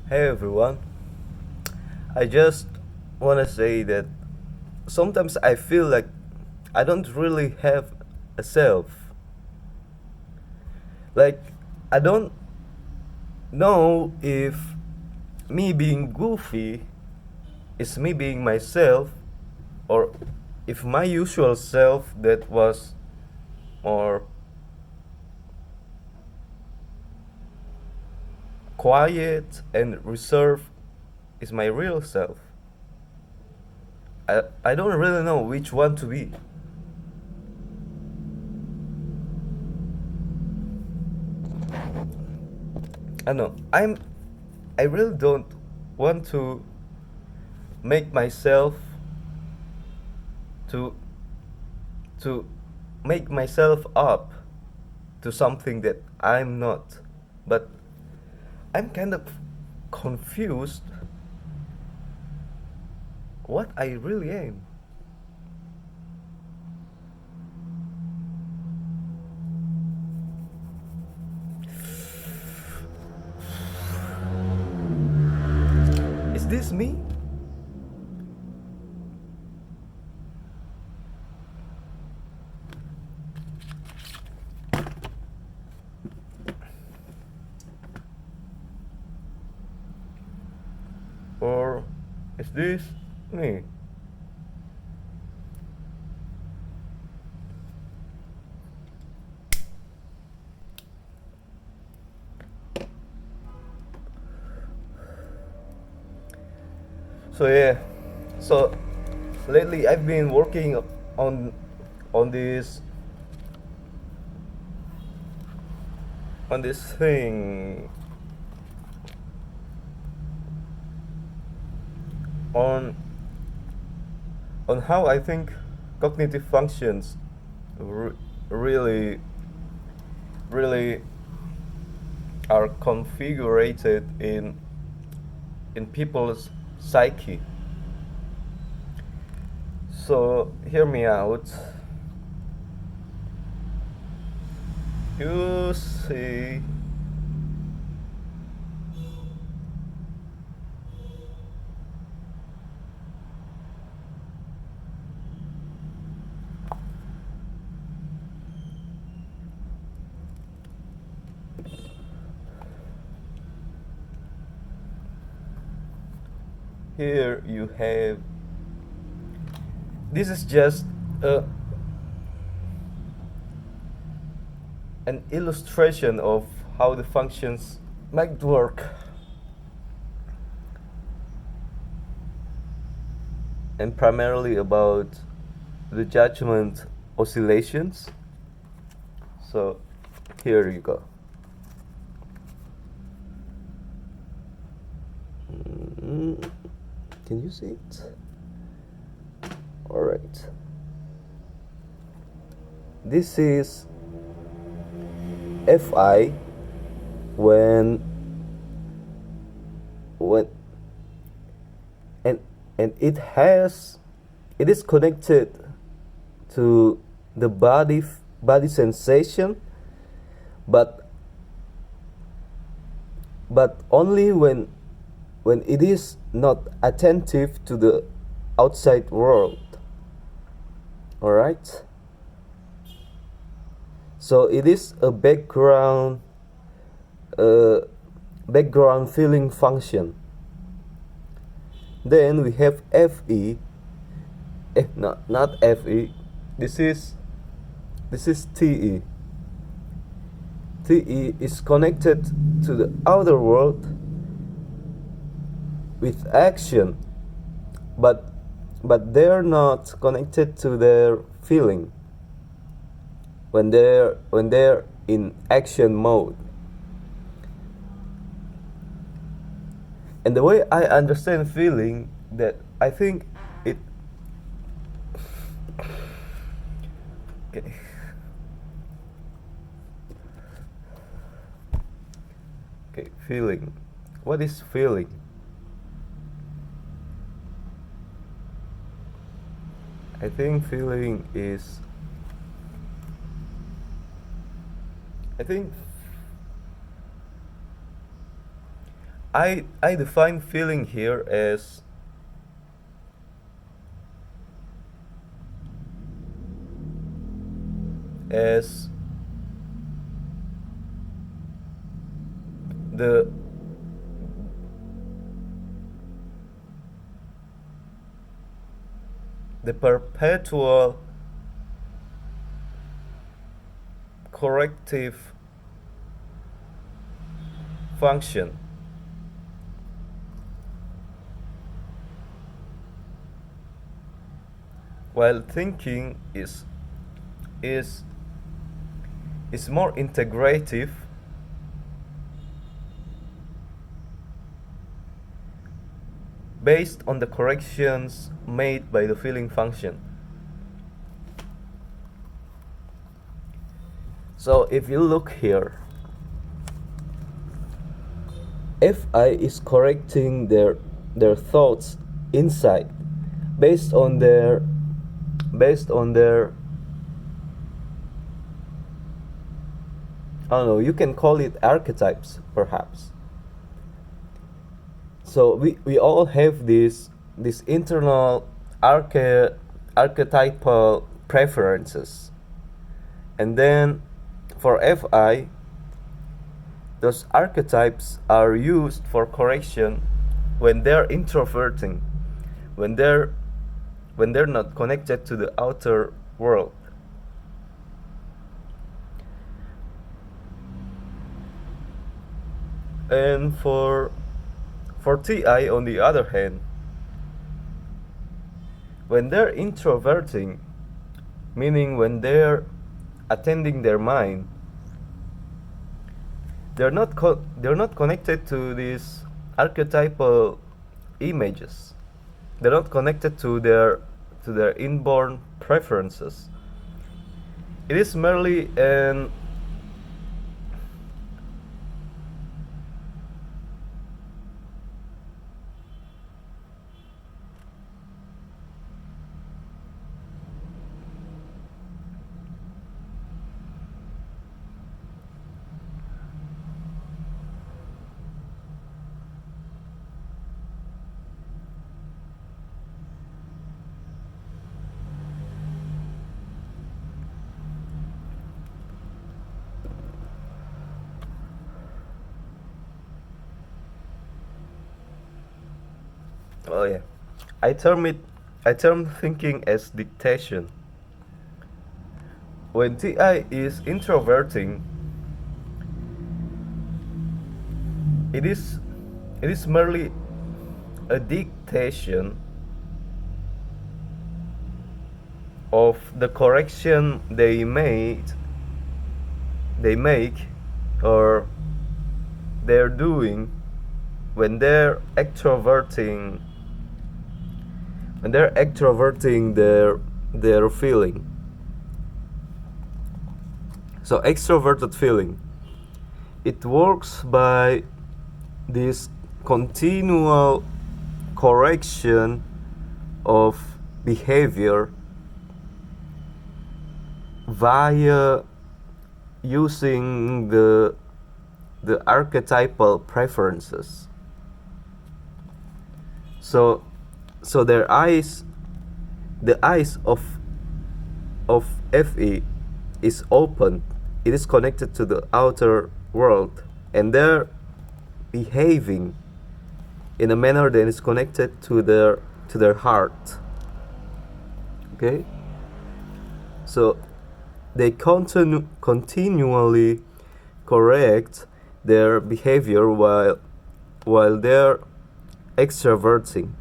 Hey everyone, I just want to say that sometimes I feel like I don't really have a self. Like, I don't know if me being goofy is me being myself, or if my usual self that was more quiet and reserved is my real self. I don't really know which one to be. I know. I really don't want to make myself to to make myself up to something that I'm not. But I'm kind of confused what I really am. Is this me? Or is this me? So yeah. So lately I've been working on on this on this thing on how I think cognitive functions r- really really are configured in people's psyche. So hear me out. You see, here you have. This is just uh, an illustration of how the functions might work, and primarily about the judgment oscillations. So here you go. Can you see it? All right. This is Fi when when and it is connected to the body sensation, but only when it is not attentive to the outside world. All right. So it is a uh, background feeling function. Then we have Fe. Not Fe. This is Te. Te is connected to the outer world with action, but they're not connected to their feeling when they're in action mode. And the way I understand feeling, that I think it okay. Okay, feeling. What is feeling? I think feeling is I think I define feeling here as the perpetual corrective function while thinking is more integrative based on the corrections made by the feeling function. So if you look here, Fi is correcting their thoughts inside based on their I don't know, you can call it archetypes perhaps. So we all have this internal archetypal preferences, and then for Fi, those archetypes are used for correction when they're introverting, when they're not connected to the outer world. And for Ti, on the other hand, when they're introverting, meaning when they're attending their mind, they're not connected to these archetypal images. They're not connected to their inborn preferences. It is merely an oh yeah, I term thinking as dictation. When Ti is introverting, it is merely a dictation of the correction they make or they're doing when they're extroverting their feeling. So extroverted feeling, it works by this continual correction of behavior via using the archetypal preferences. So the eyes of Fe is open. It is connected to the outer world, and they're behaving in a manner that is connected to their heart. Okay, so they continually correct their behavior while they're extroverting.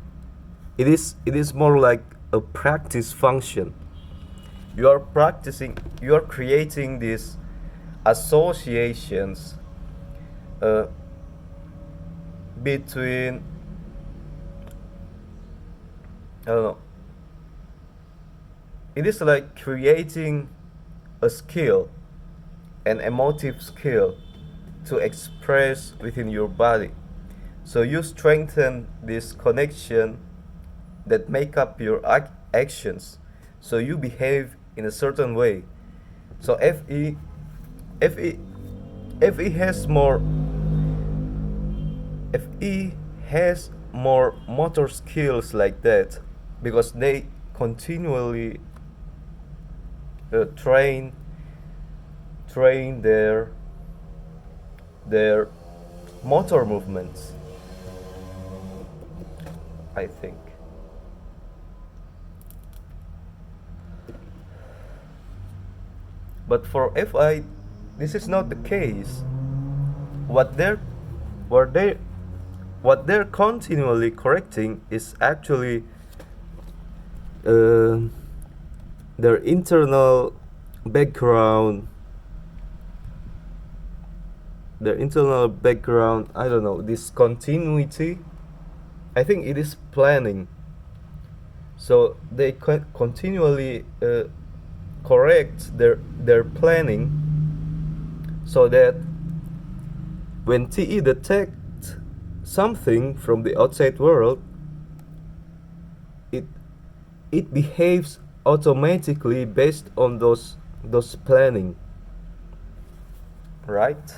It is more like a practice function. You are creating these associations between, I don't know, it is like creating a skill, an emotive skill to express within your body. So you strengthen this connection that make up your actions, so you behave in a certain way. So Fe has more FE has more motor skills like that because they continually train their motor movements, I think. But for FI, this is not the case. What they're what they what they're continually correcting is actually uh, their internal background, I don't know, this continuity. I think it is planning. So they continually correct their planning so that when TE detects something from the outside world, it behaves automatically based on those planning, right?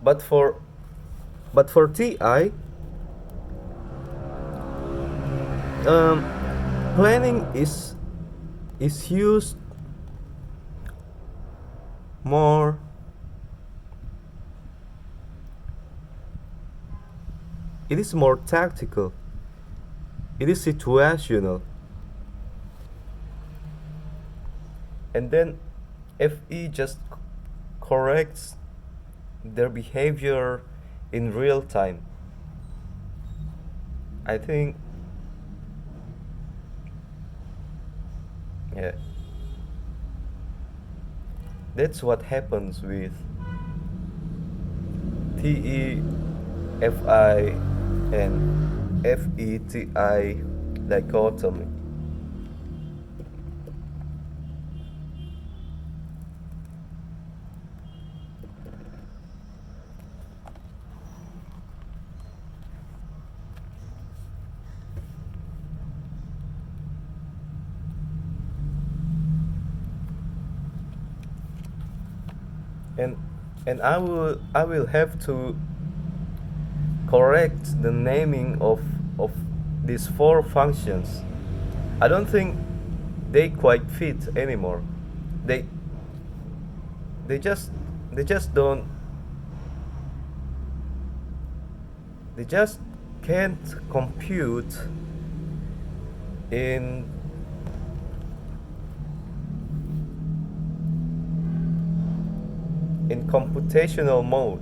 But for TI, planning is used more it is more tactical, it is situational, and then FE just corrects their behavior in real time. I think, yeah, that's what happens with TE, FI, and FETI dichotomy. And I will have to correct the naming of these four functions. I don't think they quite fit anymore. They they just they just don't they just can't compute in computational mode.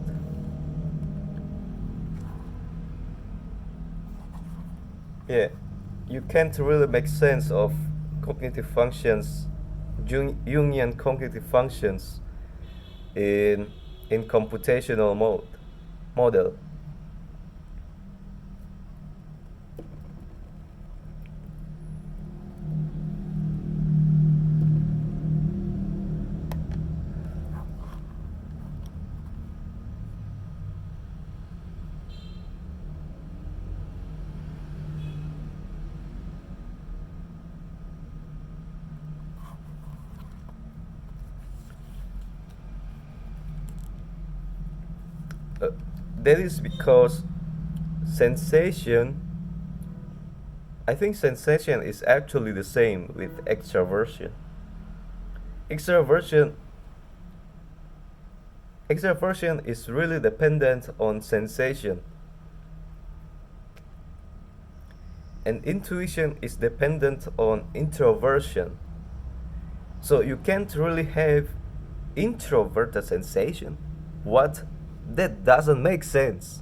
Yeah, you can't really make sense of cognitive functions, Jungian cognitive functions in computational model. Uh, that is because sensation, I think sensation is actually the same with extraversion. Extraversion extraversion is really dependent on sensation, and intuition is dependent on introversion. So you can't really have introverted sensation. What? That doesn't make sense.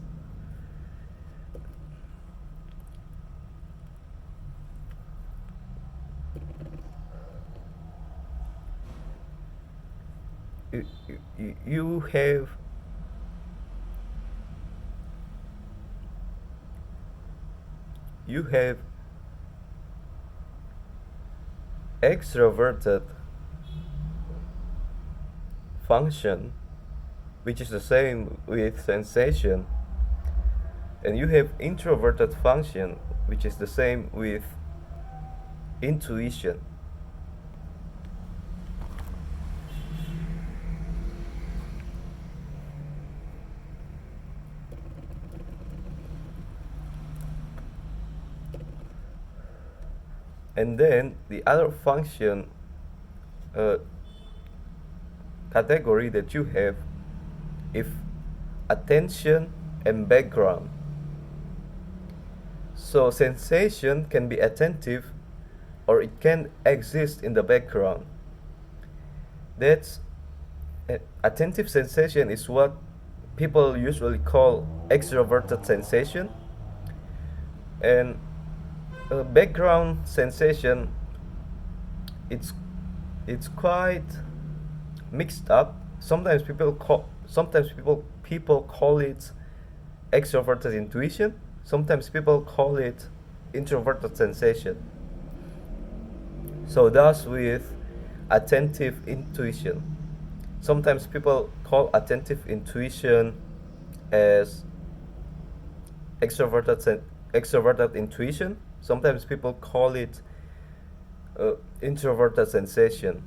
You have extroverted function, which is the same with sensation, and you have introverted function, which is the same with intuition. And then the other function uh, category that you have if attention and background. So sensation can be attentive or it can exist in the background. That's attentive sensation is what people usually call extroverted sensation, and background sensation it's it's quite mixed up. Sometimes people call it extroverted intuition. Sometimes people call it introverted sensation. So that's with attentive intuition. Sometimes people call attentive intuition as extroverted intuition. Sometimes people call it introverted sensation.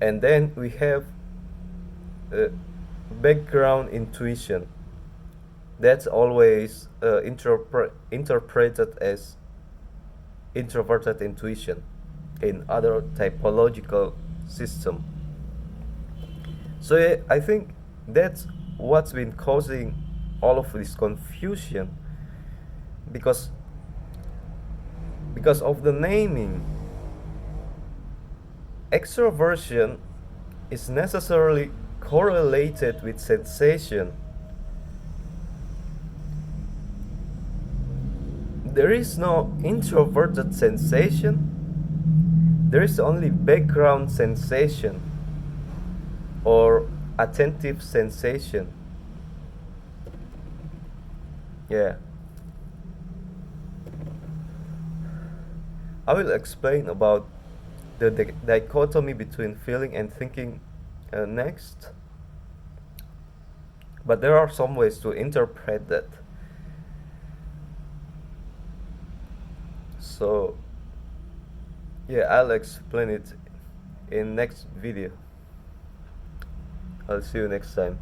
And then we have background intuition. That's always interpreted as introverted intuition in other typological system. So I think that's what's been causing all of this confusion, because of the naming. Extroversion is necessarily correlated with sensation. There is no introverted sensation. There is only background sensation or attentive sensation. Yeah. I will explain about the dichotomy between feeling and thinking next. But there are some ways to interpret that. So, yeah, I'll explain it in next video. I'll see you next time.